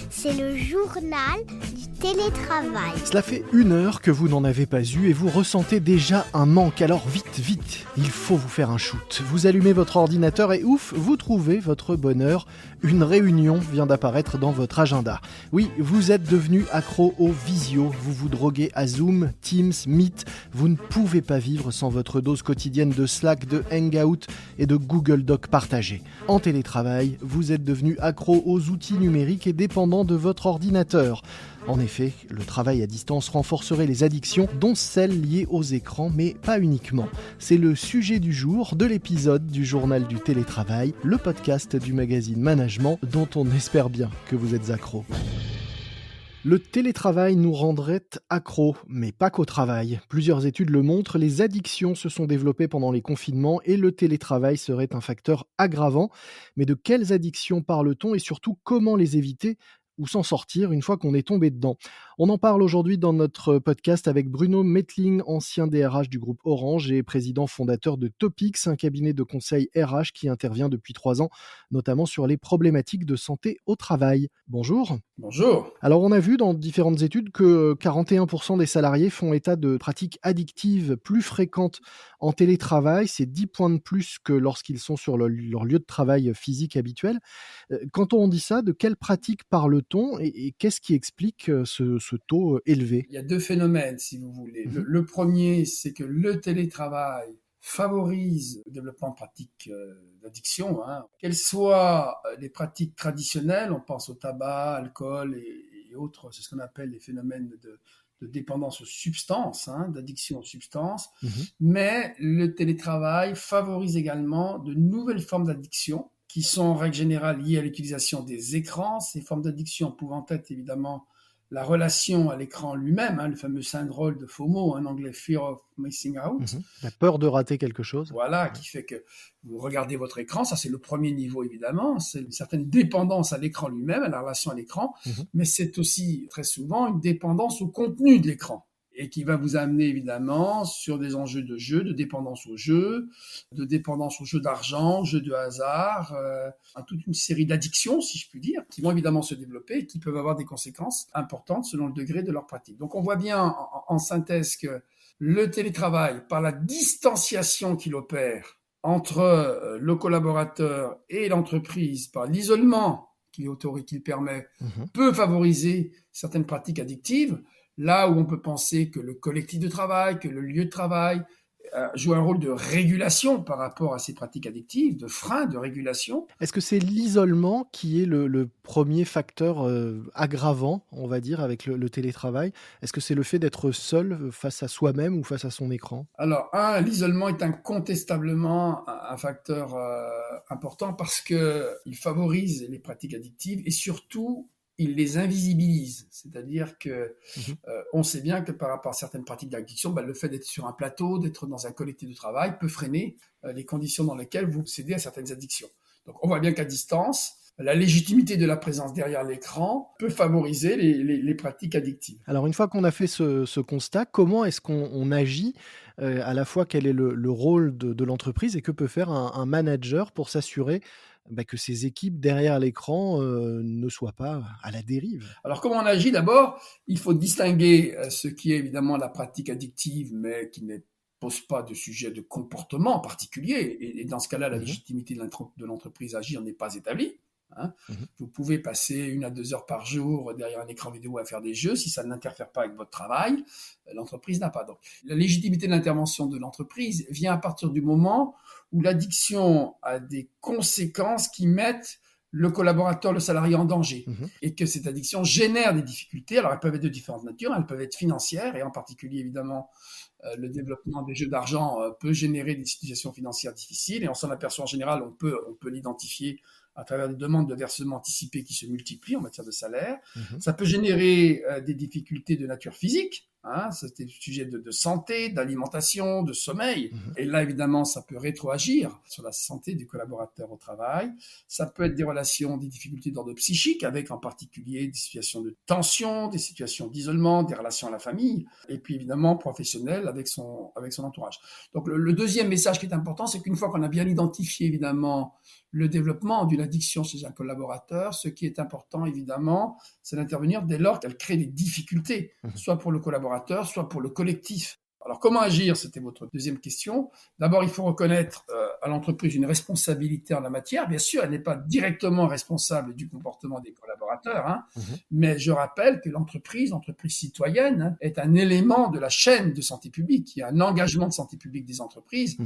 C'est le journal du télétravail. Cela fait 1 heure que vous n'en avez pas eu et vous ressentez déjà un manque. Alors vite, il faut vous faire un shoot. Vous allumez votre ordinateur et ouf, vous trouvez votre bonheur. Une réunion vient d'apparaître dans votre agenda. Oui, vous êtes devenu accro au visio. Vous vous droguez à Zoom, Teams, Meet. Vous ne pouvez pas vivre sans votre dose quotidienne de Slack, de Hangout et de Google Doc partagés. En télétravail, vous êtes devenu accro aux outils numériques et dépendant de votre ordinateur. En effet, le travail à distance renforcerait les addictions, dont celles liées aux écrans, mais pas uniquement. C'est le sujet du jour de l'épisode du Journal du télétravail, le podcast du magazine Management, dont on espère bien que vous êtes accro. Le télétravail nous rendrait accros, mais pas qu'au travail. Plusieurs études le montrent, les addictions se sont développées pendant les confinements et le télétravail serait un facteur aggravant. Mais de quelles addictions parle-t-on et surtout comment les éviter ou s'en sortir une fois qu'on est tombé dedans? On en parle aujourd'hui dans notre podcast avec Bruno Mettling, ancien DRH du groupe Orange et président fondateur de Topix, un cabinet de conseil RH qui intervient depuis 3 ans, notamment sur les problématiques de santé au travail. Bonjour. Bonjour. Alors on a vu dans différentes études que 41% des salariés font état de pratiques addictives plus fréquentes en télétravail. C'est 10 points de plus que lorsqu'ils sont sur leur lieu de travail physique habituel. Quand on dit ça, de quelles pratiques parle-t-on et qu'est-ce qui explique ce taux élevé? Il y a 2 phénomènes, si vous voulez. Le premier, c'est que le télétravail favorise le développement de pratiques d'addiction, qu'elles soient les pratiques traditionnelles, on pense au tabac, alcool et autres, c'est ce qu'on appelle les phénomènes de dépendance aux substances, d'addiction aux substances, mais le télétravail favorise également de nouvelles formes d'addiction qui sont en règle générale liées à l'utilisation des écrans, ces formes d'addiction pouvant être évidemment la relation à l'écran lui-même, le fameux syndrome de FOMO, en anglais Fear of Missing Out. La peur de rater quelque chose. Voilà, qui fait que vous regardez votre écran, ça c'est le premier niveau évidemment, c'est une certaine dépendance à l'écran lui-même, à la relation à l'écran, mais c'est aussi très souvent une dépendance au contenu de l'écran et qui va vous amener évidemment sur des enjeux de jeu, de dépendance au jeu, de dépendance au jeu d'argent, au jeu de hasard, à toute une série d'addictions, si je puis dire, qui vont évidemment se développer et qui peuvent avoir des conséquences importantes selon le degré de leur pratique. Donc on voit bien en synthèse que le télétravail, par la distanciation qu'il opère entre le collaborateur et l'entreprise, par l'isolement qu'il permet, peut favoriser certaines pratiques addictives, là où on peut penser que le collectif de travail, que le lieu de travail joue un rôle de régulation par rapport à ces pratiques addictives, de frein, de régulation. Est-ce que c'est l'isolement qui est le premier facteur aggravant, on va dire, avec le télétravail? Est-ce que c'est le fait d'être seul face à soi-même ou face à son écran? Alors, l'isolement est incontestablement un facteur important parce qu'il favorise les pratiques addictives et surtout, il les invisibilise. C'est-à-dire que on sait bien que par rapport à certaines pratiques d'addiction, le fait d'être sur un plateau, d'être dans un collectif de travail peut freiner les conditions dans lesquelles vous cédez à certaines addictions. Donc on voit bien qu'à distance, la légitimité de la présence derrière l'écran peut favoriser les pratiques addictives. Alors une fois qu'on a fait ce constat, comment est-ce qu'on agit à la fois quel est le rôle de l'entreprise et que peut faire un manager pour s'assurer que ses équipes derrière l'écran ne soient pas à la dérive? Alors comment on agit? D'abord, il faut distinguer ce qui est évidemment la pratique addictive, mais qui ne pose pas de sujet de comportement particulier. Et dans ce cas-là, la légitimité de l'entreprise à agir n'est pas établie. Vous pouvez passer 1 à 2 heures par jour derrière un écran vidéo à faire des jeux. Si ça n'interfère pas avec votre travail, l'entreprise n'a pas. Donc, la légitimité de l'intervention de l'entreprise vient à partir du moment où l'addiction a des conséquences qui mettent le collaborateur, le salarié en danger, et que cette addiction génère des difficultés. Alors, elles peuvent être de différentes natures, elles peuvent être financières, et en particulier, évidemment, le développement des jeux d'argent peut générer des situations financières difficiles, et on s'en aperçoit en général, on peut l'identifier à travers des demandes de versement anticipé qui se multiplient en matière de salaire. Ça peut générer des difficultés de nature physique, c'était le sujet de santé, d'alimentation, de sommeil. Et là, évidemment, ça peut rétroagir sur la santé du collaborateur au travail. Ça peut être des relations, des difficultés d'ordre psychique, avec en particulier des situations de tension, des situations d'isolement, des relations à la famille, et puis évidemment professionnelles avec son entourage. Donc le deuxième message qui est important, c'est qu'une fois qu'on a bien identifié évidemment le développement d'une addiction chez un collaborateur. Ce qui est important, évidemment, c'est d'intervenir dès lors qu'elle crée des difficultés, soit pour le collaborateur, soit pour le collectif. Alors, comment agir? C'était votre deuxième question. D'abord, il faut reconnaître à l'entreprise une responsabilité en la matière. Bien sûr, elle n'est pas directement responsable du comportement des collaborateurs, hein, mais je rappelle que l'entreprise citoyenne, hein, est un élément de la chaîne de santé publique. Il y a un engagement de santé publique des entreprises.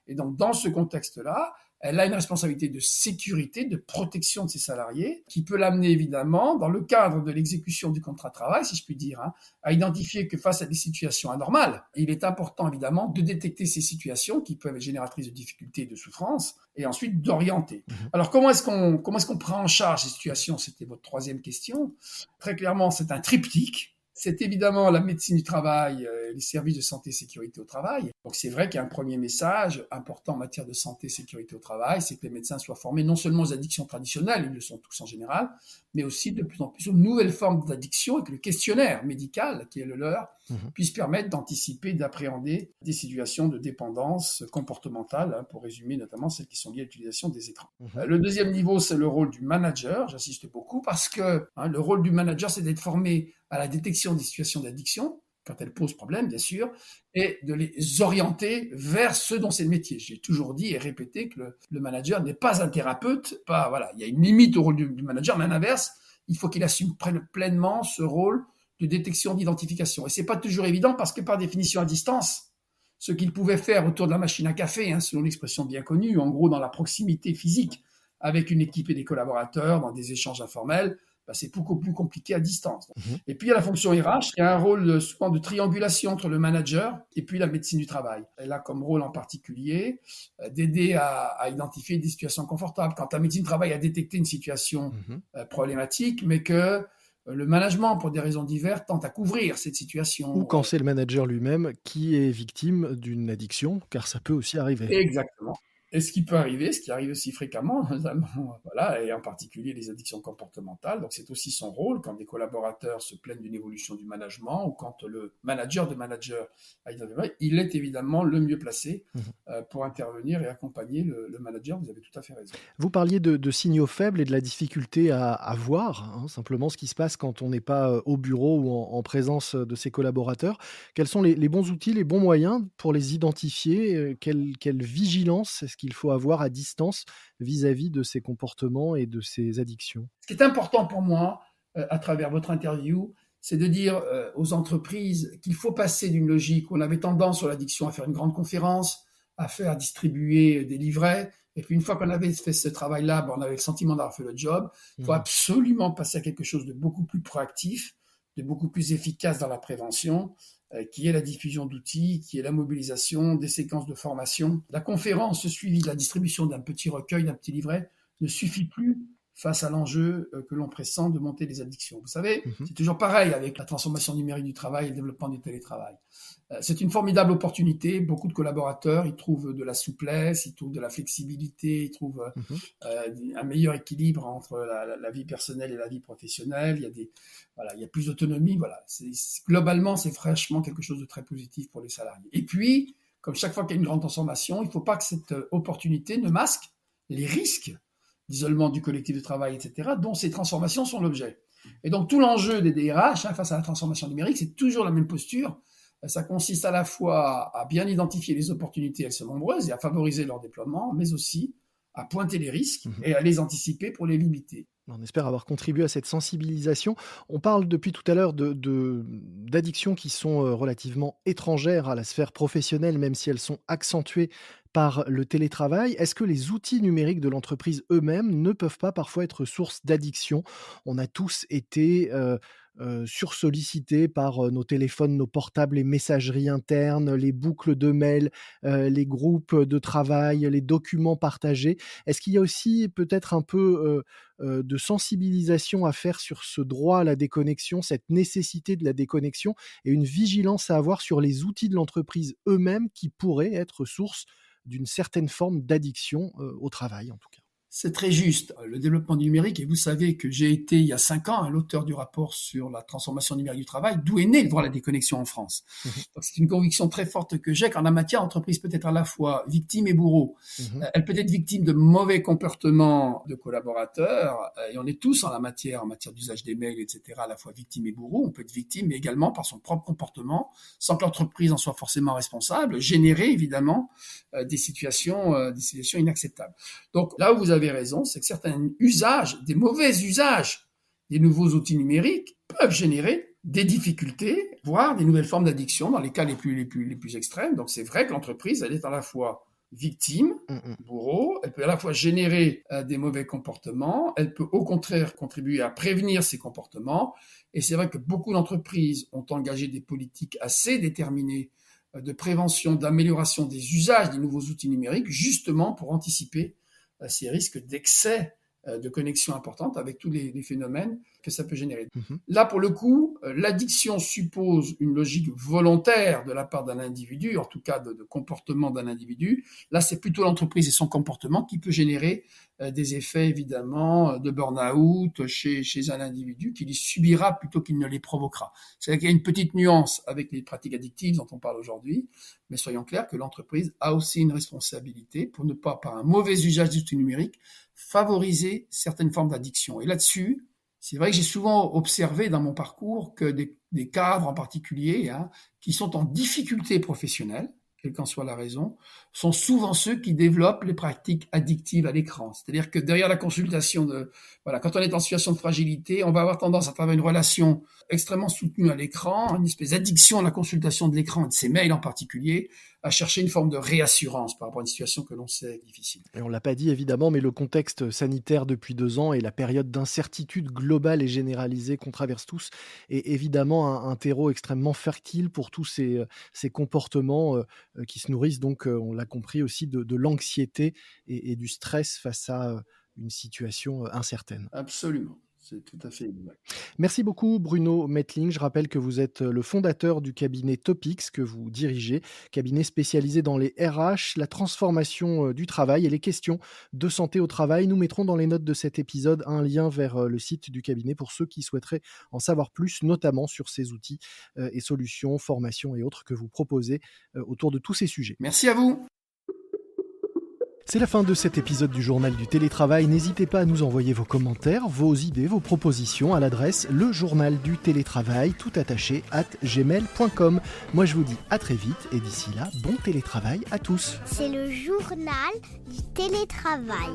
Et donc, dans ce contexte-là, elle a une responsabilité de sécurité, de protection de ses salariés, qui peut l'amener évidemment, dans le cadre de l'exécution du contrat de travail, si je puis dire, hein, à identifier que face à des situations anormales, il est important évidemment de détecter ces situations qui peuvent être génératrices de difficultés et de souffrances, et ensuite d'orienter. Alors comment est-ce qu'on prend en charge ces situations? C'était votre troisième question. Très clairement, c'est un triptyque. C'est évidemment la médecine du travail, les services de santé et sécurité au travail. Donc c'est vrai qu'il y a un premier message important en matière de santé et sécurité au travail, c'est que les médecins soient formés non seulement aux addictions traditionnelles, ils le sont tous en général, mais aussi de plus en plus aux nouvelles formes d'addiction et que le questionnaire médical, qui est le leur, puisse permettre d'anticiper, d'appréhender des situations de dépendance comportementale, hein, pour résumer notamment celles qui sont liées à l'utilisation des écrans. Le deuxième niveau, c'est le rôle du manager, j'insiste beaucoup, parce que le rôle du manager, c'est d'être formé à la détection des situations d'addiction, quand elles posent problème, bien sûr, et de les orienter vers ce dont c'est le métier. J'ai toujours dit et répété que le manager n'est pas un thérapeute, il y a une limite au rôle du manager, mais à l'inverse, il faut qu'il assume pleinement ce rôle de détection, d'identification. Et c'est pas toujours évident parce que par définition à distance, ce qu'il pouvait faire autour de la machine à café, hein, selon l'expression bien connue, en gros dans la proximité physique avec une équipe et des collaborateurs, dans des échanges informels, c'est beaucoup plus compliqué à distance. Et puis, il y a la fonction RH, qui a un rôle souvent de triangulation entre le manager et puis la médecine du travail. Elle a comme rôle en particulier d'aider à identifier des situations confortables. Quand la médecine du travail a détecté une situation problématique, mais que le management, pour des raisons diverses, tente à couvrir cette situation. Ou quand c'est le manager lui-même qui est victime d'une addiction, car ça peut aussi arriver. Exactement. Et ce qui peut arriver, ce qui arrive aussi fréquemment, notamment, et en particulier les addictions comportementales. Donc, c'est aussi son rôle quand des collaborateurs se plaignent d'une évolution du management ou quand le manager de manager a identifié, il est évidemment le mieux placé pour intervenir et accompagner le manager. Vous avez tout à fait raison. Vous parliez de signaux faibles et de la difficulté à voir, hein, simplement ce qui se passe quand on n'est pas au bureau ou en présence de ses collaborateurs. Quels sont les bons outils, les bons moyens pour les identifier? Quelle vigilance est-ce qu'il faut avoir à distance vis-à-vis de ces comportements et de ces addictions? Ce qui est important pour moi, à travers votre interview, c'est de dire aux entreprises qu'il faut passer d'une logique où on avait tendance sur l'addiction à faire une grande conférence, à distribuer des livrets, et puis une fois qu'on avait fait ce travail-là, on avait le sentiment d'avoir fait le job. Il faut absolument passer à quelque chose de beaucoup plus proactif, de beaucoup plus efficace dans la prévention, qui est la diffusion d'outils, qui est la mobilisation des séquences de formation. La conférence suivie de la distribution d'un petit recueil, d'un petit livret, ne suffit plus face à l'enjeu que l'on pressent de monter les addictions. Vous savez, c'est toujours pareil avec la transformation numérique du travail et le développement du télétravail. C'est une formidable opportunité. Beaucoup de collaborateurs, ils trouvent de la souplesse, ils trouvent de la flexibilité, ils trouvent un meilleur équilibre entre la vie personnelle et la vie professionnelle. Il y a plus d'autonomie. Globalement, c'est franchement quelque chose de très positif pour les salariés. Et puis, comme chaque fois qu'il y a une grande transformation, il ne faut pas que cette opportunité ne masque les risques d'isolement du collectif de travail, etc., dont ces transformations sont l'objet. Et donc, tout l'enjeu des DRH face à la transformation numérique, c'est toujours la même posture. Ça consiste à la fois à bien identifier les opportunités, elles sont nombreuses, et à favoriser leur déploiement, mais aussi à pointer les risques et à les anticiper pour les limiter. On espère avoir contribué à cette sensibilisation. On parle depuis tout à l'heure d'addictions qui sont relativement étrangères à la sphère professionnelle, même si elles sont accentuées par le télétravail. Est-ce que les outils numériques de l'entreprise eux-mêmes ne peuvent pas parfois être source d'addiction? On a tous été sursollicités par nos téléphones, nos portables, les messageries internes, les boucles de mails, les groupes de travail, les documents partagés. Est-ce qu'il y a aussi peut-être un peu de sensibilisation à faire sur ce droit à la déconnexion, cette nécessité de la déconnexion et une vigilance à avoir sur les outils de l'entreprise eux-mêmes qui pourraient être source d'une certaine forme d'addiction au travail en tout cas? C'est très juste. Le développement du numérique, et vous savez que j'ai été il y a 5 ans l'auteur du rapport sur la transformation numérique du travail, d'où est né le droit à la déconnexion en France. Donc c'est une conviction très forte que j'ai qu'en la matière, l'entreprise peut être à la fois victime et bourreau. Elle peut être victime de mauvais comportements de collaborateurs, et on est tous en matière d'usage des mails, etc., à la fois victime et bourreau. On peut être victime, mais également par son propre comportement, sans que l'entreprise en soit forcément responsable, générer évidemment des situations inacceptables. Donc là où vous avez raison, c'est que certains usages, des mauvais usages des nouveaux outils numériques peuvent générer des difficultés, voire des nouvelles formes d'addiction dans les cas les plus extrêmes. Donc c'est vrai que l'entreprise, elle est à la fois victime, bourreau, elle peut à la fois générer des mauvais comportements, elle peut au contraire contribuer à prévenir ces comportements. Et c'est vrai que beaucoup d'entreprises ont engagé des politiques assez déterminées de prévention, d'amélioration des usages des nouveaux outils numériques, justement pour anticiper ces risques d'excès de connexion importante avec tous les phénomènes que ça peut générer. Là, pour le coup, l'addiction suppose une logique volontaire de la part d'un individu, en tout cas de comportement d'un individu. Là, c'est plutôt l'entreprise et son comportement qui peut générer des effets, évidemment, de burn-out chez un individu qui les subira plutôt qu'il ne les provoquera. C'est-à-dire qu'il y a une petite nuance avec les pratiques addictives dont on parle aujourd'hui, mais soyons clairs que l'entreprise a aussi une responsabilité pour ne pas, par un mauvais usage des outils numériques, favoriser certaines formes d'addiction. Et là-dessus, c'est vrai que j'ai souvent observé dans mon parcours que des cadres en particulier, qui sont en difficulté professionnelle, quelle qu'en soit la raison, sont souvent ceux qui développent les pratiques addictives à l'écran. C'est-à-dire que derrière la consultation quand on est en situation de fragilité, on va avoir tendance à travers une relation extrêmement soutenue à l'écran, une espèce d'addiction à la consultation de l'écran et de ses mails en particulier, à chercher une forme de réassurance par rapport à une situation que l'on sait difficile. Et on ne l'a pas dit évidemment, mais le contexte sanitaire depuis 2 ans et la période d'incertitude globale et généralisée qu'on traverse tous est évidemment un terreau extrêmement fertile pour tous ces comportements qui se nourrissent donc, on l'a compris aussi, de l'anxiété et du stress face à une situation incertaine. Absolument. C'est tout à fait exact. Merci beaucoup Bruno Mettling. Je rappelle que vous êtes le fondateur du cabinet Topix que vous dirigez, cabinet spécialisé dans les RH, la transformation du travail et les questions de santé au travail. Nous mettrons dans les notes de cet épisode un lien vers le site du cabinet pour ceux qui souhaiteraient en savoir plus, notamment sur ces outils et solutions, formations et autres que vous proposez autour de tous ces sujets. Merci à vous. C'est la fin de cet épisode du Journal du Télétravail. N'hésitez pas à nous envoyer vos commentaires, vos idées, vos propositions à l'adresse lejournaldutélétravail @gmail.com. Moi je vous dis à très vite et d'ici là, bon télétravail à tous. C'est le journal du télétravail.